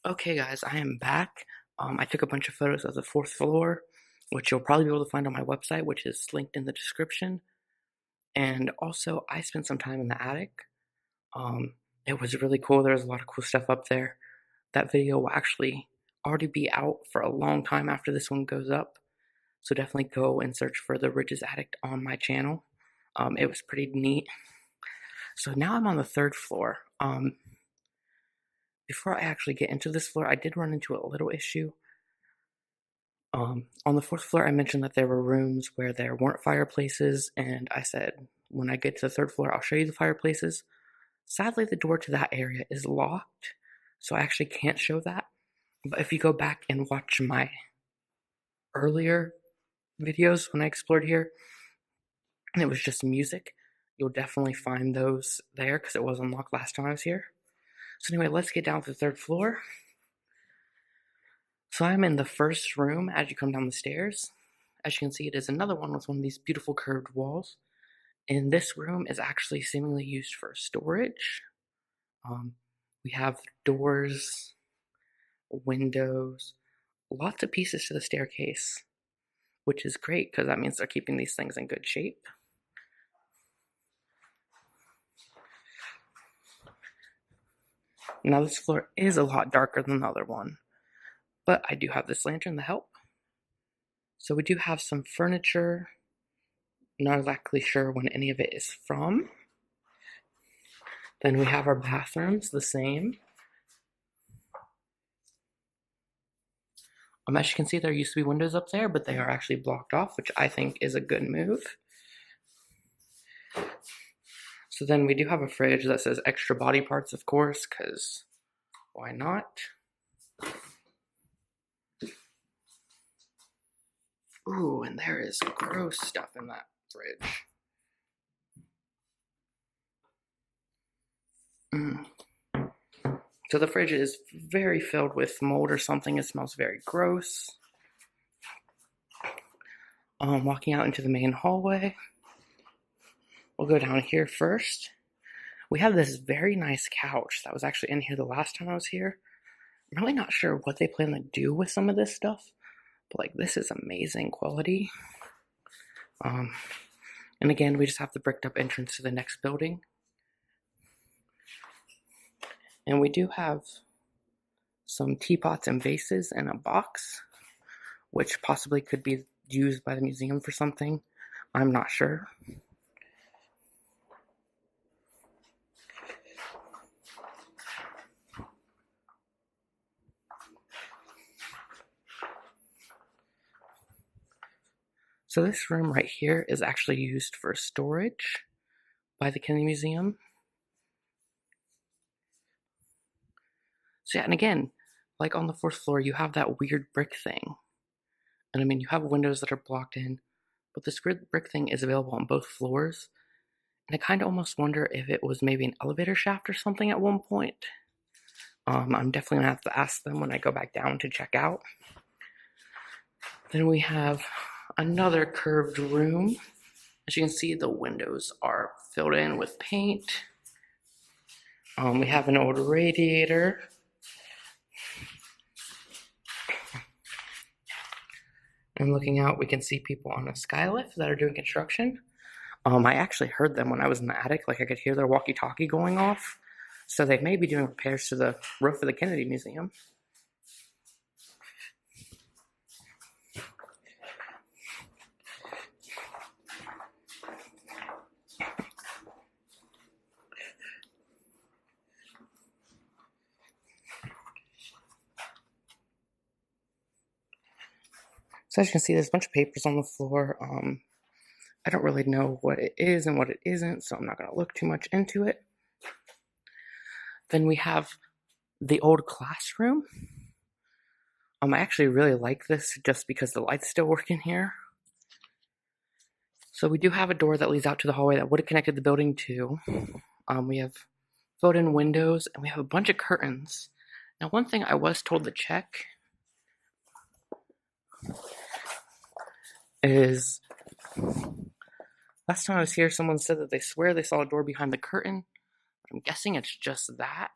Okay, guys, I am back. I took a bunch of photos of the fourth floor, which you'll probably be able to find on my website, which is linked in the description. And also, I spent some time in the attic. It was really cool. There was a lot of cool stuff up there. That video will actually already be out for a long time after this one goes up. So definitely go and search for The Ridges Attic on my channel. It was pretty neat. So now I'm on the third floor. Before I actually get into this floor, I did run into a little issue. On the fourth floor, I mentioned that there were rooms where there weren't fireplaces, and I said, when I get to the third floor, I'll show you the fireplaces. Sadly, the door to that area is locked, so I actually can't show that. But if you go back and watch my earlier videos when I explored here, and it was just music, you'll definitely find those there because it was unlocked last time I was here. So anyway, let's get down to the third floor. So I'm in the first room as you come down the stairs. As you can see, it is another one with one of these beautiful curved walls. And this room is actually seemingly used for storage. We have doors, windows, lots of pieces to the staircase, which is great because that means they're keeping these things in good shape. Now this floor is a lot darker than the other one, but I do have this lantern to help. So we do have some furniture. Not exactly sure when any of it is from. Then we have our bathrooms, the same. As you can see, there used to be windows up there, but they are actually blocked off, which I think is a good move. So then we do have a fridge that says extra body parts, of course, because why not? Ooh, and there is gross stuff in that fridge. So the fridge is very filled with mold or something. It smells very gross. Walking out into the main hallway. We'll go down here first. We have this very nice couch that was actually in here the last time I was here. I'm really not sure what they plan to do with some of this stuff, but like this is amazing quality. And again, we just have the bricked up entrance to the next building. And we do have some teapots and vases in a box, which possibly could be used by the museum for something. I'm not sure. So this room right here is actually used for storage by the Kennedy Museum. So yeah, and again, like on the fourth floor, you have that weird brick thing. And I mean, you have windows that are blocked in, but this brick thing is available on both floors. And I kind of almost wonder if it was maybe an elevator shaft or something at one point. I'm definitely gonna have to ask them when I go back down to check out. Then we have another curved room. As you can see, the windows are filled in with paint. We have an old radiator. And looking out, we can see people on a skylift that are doing construction. I actually heard them when I was in the attic, like I could hear their walkie-talkie going off. So they may be doing repairs to the roof of the Kennedy Museum. So as you can see, there's a bunch of papers on the floor. I don't really know what it is and what it isn't, so I'm not going to look too much into it. Then we have the old classroom. I actually really like this just because the lights still work in here. So we do have a door that leads out to the hallway that would have connected the building to. We have filled in windows, and we have a bunch of curtains. Now, one thing I was told to check is last time I was here, someone said that they swear they saw a door behind the curtain. I'm guessing it's just that.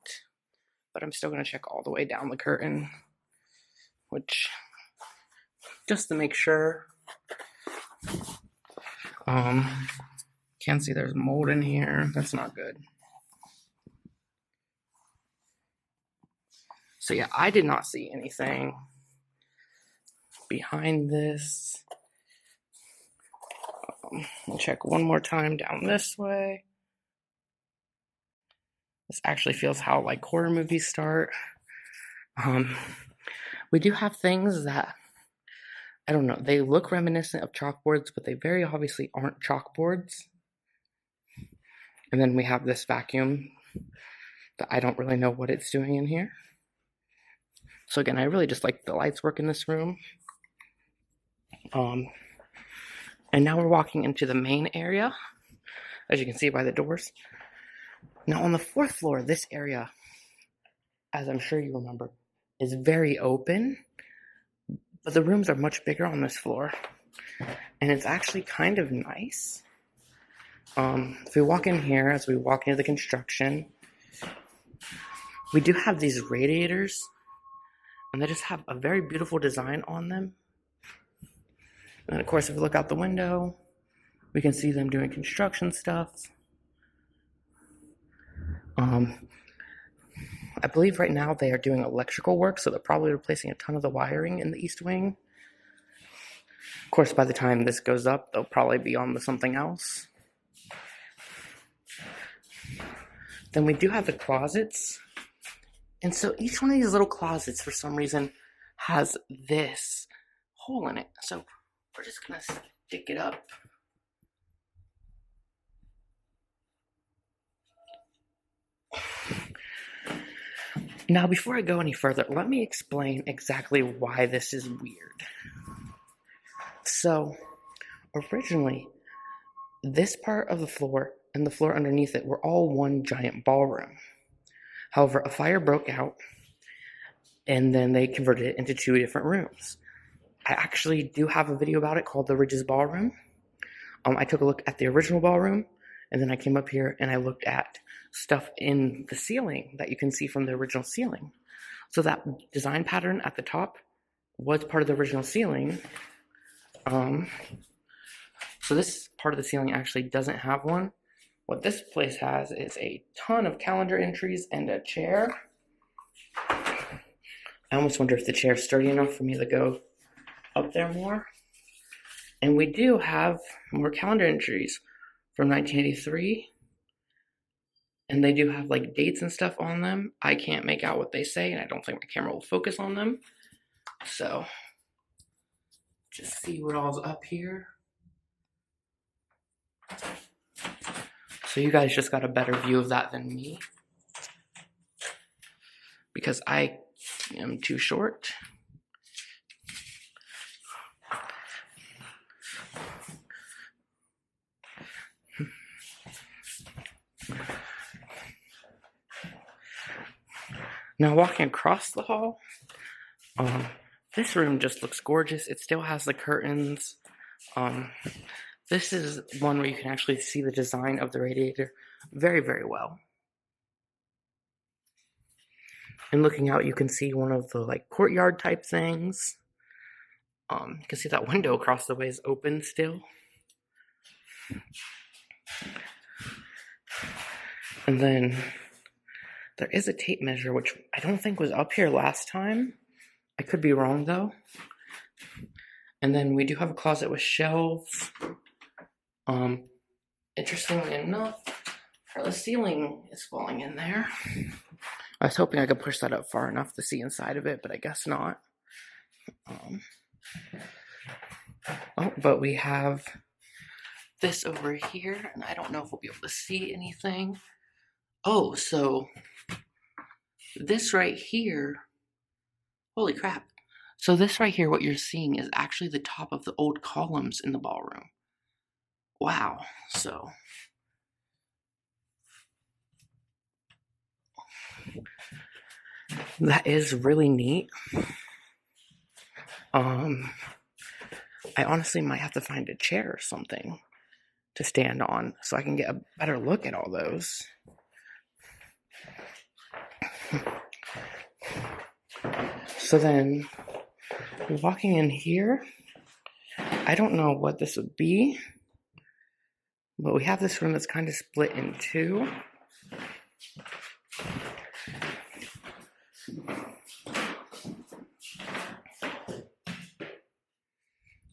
but I'm still going to check all the way down the curtain, which, just to make sure. Can't see there's mold in here. That's not good. So yeah, I did not see anything behind this. I'll check one more time down this way. This actually feels how like horror movies start. We do have things that, I don't know, they look reminiscent of chalkboards, but they very obviously aren't chalkboards. And then we have this vacuum that I don't really know what it's doing in here. So again, I really just like the lights work in this room. And now we're walking into the main area, as you can see by the doors. Now on the 4th floor, this area, as I'm sure you remember, is very open, but the rooms are much bigger on this floor, and it's actually kind of nice. If we walk in here, as we walk into the construction, we do have these radiators, and they just have a very beautiful design on them. And of course, if we look out the window, we can see them doing construction stuff. I believe right now they are doing electrical work, so they're probably replacing a ton of the wiring in the east wing. Of course, by the time this goes up, they'll probably be on to something else. Then we do have the closets. And so each one of these little closets, for some reason, has this hole in it. So we're just going to stick it up. Now, before I go any further, let me explain exactly why this is weird. So, originally, this part of the floor and the floor underneath it were all one giant ballroom. However, a fire broke out, and then they converted it into 2 different rooms. I actually do have a video about it called The Ridges Ballroom. I took a look at the original ballroom, and then I came up here and I looked at stuff in the ceiling that you can see from the original ceiling. So that design pattern at the top was part of the original ceiling. So this part of the ceiling actually doesn't have one. What this place has is a ton of calendar entries and a chair. I almost wonder if the chair is sturdy enough for me to go up there more. And we do have more calendar entries from 1983. And they do have like dates and stuff on them. I can't make out what they say, and I don't think my camera will focus on them. So, just see what all's up here. So you guys just got a better view of that than me, because I am too short. Now walking across the hall, this room just looks gorgeous. It still has the curtains. This is one where you can actually see the design of the radiator very, very well. And looking out, you can see one of the like courtyard type things. You can see that window across the way is open still. And then there is a tape measure, which I don't think was up here last time. I could be wrong, though. And then we do have a closet with shelves. Interestingly enough, the ceiling is falling in there. I was hoping I could push that up far enough to see inside of it, but I guess not. But we have this over here, and I don't know if we'll be able to see anything. Oh, so this right here, holy crap. So this right here, what you're seeing is actually the top of the old columns in the ballroom. Wow, so. That is really neat. I honestly might have to find a chair or something to stand on so I can get a better look at all those. So then, walking in here, I don't know what this would be, but we have this room that's kind of split in two.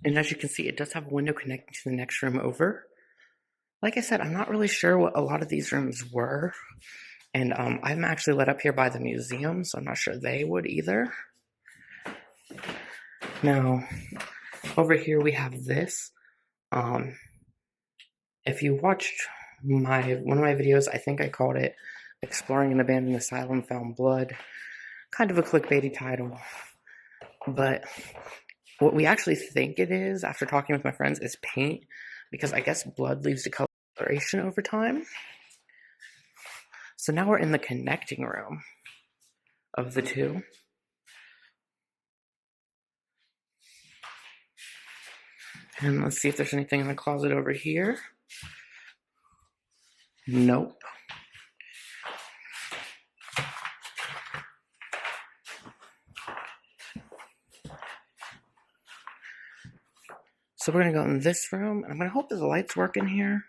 And as you can see, it does have a window connecting to the next room over. Like I said, I'm not really sure what a lot of these rooms were. And I'm actually led up here by the museum, so I'm not sure they would either. Now, over here we have this. If you watched one of my videos, I think I called it Exploring an Abandoned Asylum Found Blood. Kind of a clickbaity title. But what we actually think it is, after talking with my friends, is paint. Because I guess blood leaves discoloration over time. So now we're in the connecting room of the two. And let's see if there's anything in the closet over here. Nope. So we're going to go in this room. I'm going to hope that the lights work in here.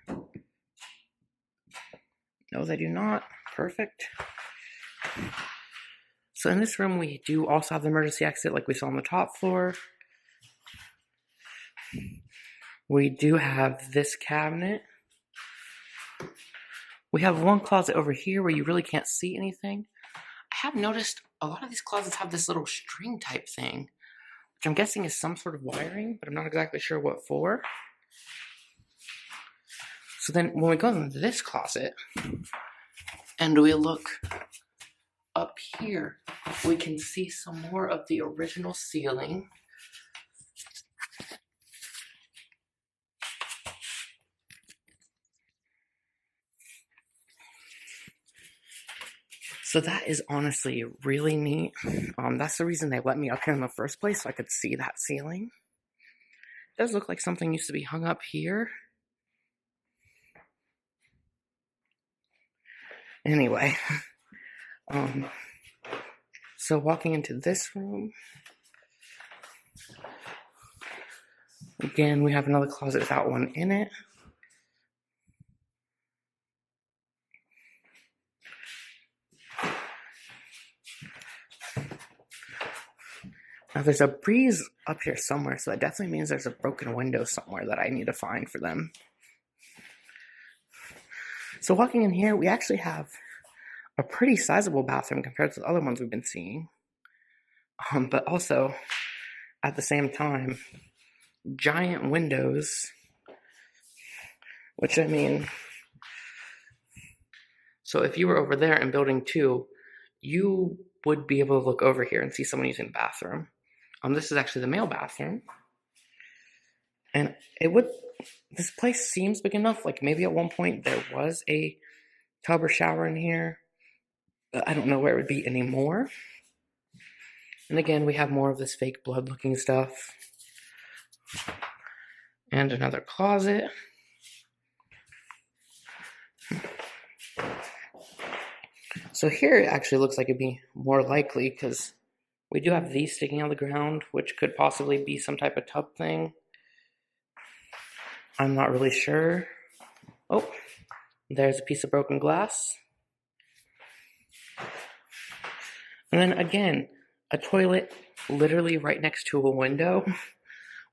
No, they do not. Perfect. So in this room, we do also have the emergency exit like we saw on the top floor. We do have this cabinet. We have one closet over here where you really can't see anything. I have noticed a lot of these closets have this little string type thing, which I'm guessing is some sort of wiring, but I'm not exactly sure what for. So then when we go into this closet and we look up here, we can see some more of the original ceiling. So that is honestly really neat. That's the reason they let me up here in the first place, so I could see that ceiling. It does look like something used to be hung up here. Anyway, so walking into this room, again, we have another closet without one in it. Now there's a breeze up here somewhere, so that definitely means there's a broken window somewhere that I need to find for them. So walking in here, we actually have a pretty sizable bathroom compared to the other ones we've been seeing. But also, at the same time, giant windows, which I mean, so if you were over there in building 2, you would be able to look over here and see someone using the bathroom. This is actually the male bathroom. And this place seems big enough, like maybe at one point there was a tub or shower in here, but I don't know where it would be anymore. And again, we have more of this fake blood looking stuff. And another closet. So here it actually looks like it'd be more likely because we do have these sticking out of the ground, which could possibly be some type of tub thing. I'm not really sure. Oh, there's a piece of broken glass. And then again, a toilet literally right next to a window,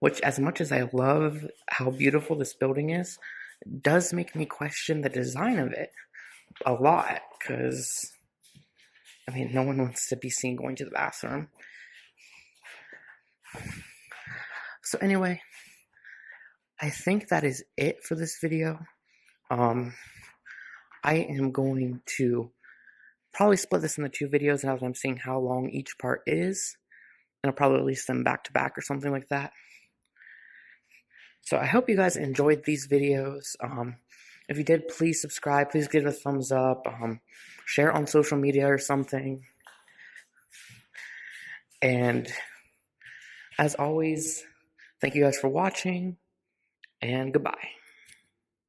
which as much as I love how beautiful this building is, does make me question the design of it a lot, because, I mean, no one wants to be seen going to the bathroom. So anyway, I think that is it for this video. I am going to probably split this into 2 videos now that I'm seeing how long each part is. And I'll probably release them back to back or something like that. So I hope you guys enjoyed these videos. If you did, please subscribe. Please give it a thumbs up. Share it on social media or something. And as always, thank you guys for watching, and goodbye.